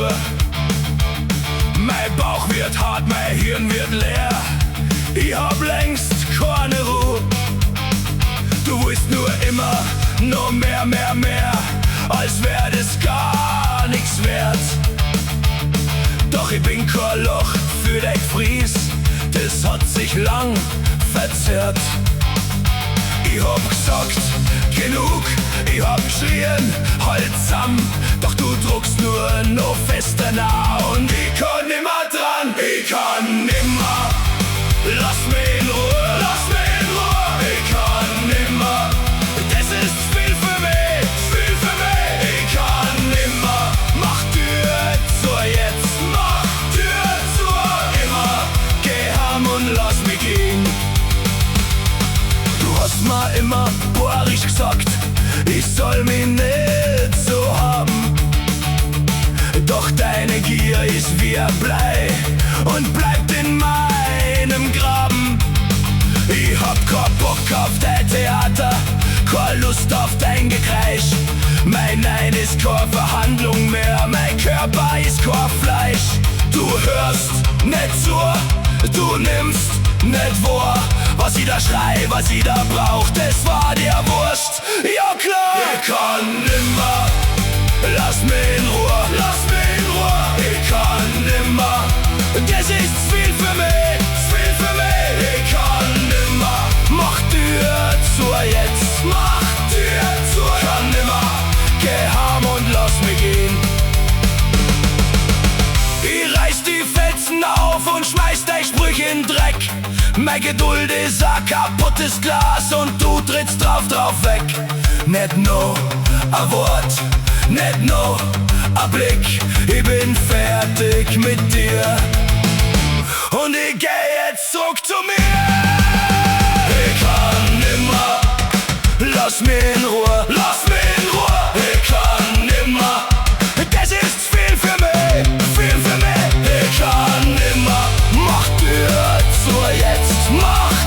nur. Mein Bauch wird hart, mein Hirn wird leer. Ich hab längst keine Ruhe. Du willst nur immer noch mehr, mehr, mehr, als wär das gar nichts wert. Doch ich bin kein Loch für dich Fries, das hat sich lang verzerrt. Ich hab gesagt, genug, ich hab geschrien, halt zusammen, doch du druckst nur noch fester nah. Und ich kann nimmer dran, ich kann nimmer, lass mich in Ruhe, lass mich in Ruhe. Ich kann nimmer, das ist viel für mich, viel für mich. Ich kann nimmer, mach Tür zu jetzt, mach Tür zu immer. Geh heim und lass mich gehen. Du hast mir immer bohrisch gesagt, ich soll mich nicht so haben. Doch deine Gier ist wie ein Blei und bleibt in meinem Graben. Ich hab keinen Bock auf dein Theater, keine Lust auf dein Gekreisch. Mein Nein ist keine Verhandlung mehr, mein Körper ist kein Fleisch. Du hörst nicht zu, du nimmst nicht wahr, was ich da schrei, was ich da brauch, das war dir wurscht. Ja klar, ich kann nimmer, lass mich in Ruhe, lass mich in Ruhe. Ich kann nimmer, das ist viel für mich, viel für mich. Ich kann nimmer, mach Tür zu jetzt, mach Tür zu. Kann nimmer, geh heim und lass mich gehen. Ich reiß die Fetzen auf und schmeiß dein Sprüche in Dreck. Meine Geduld ist ein kaputtes Glas und du trittst drauf weg. Nicht nur ein Wort, nicht nur ein Blick, ich bin fertig mit dir. Und ich geh jetzt zurück zu mir. Ich kann nimmer, lass mich in Ruhe, lass mich in Ruhe. Ich kann nimmer, das ist viel für mich, viel für mich. Ich kann nimmer, mach Tür zu jetzt, mach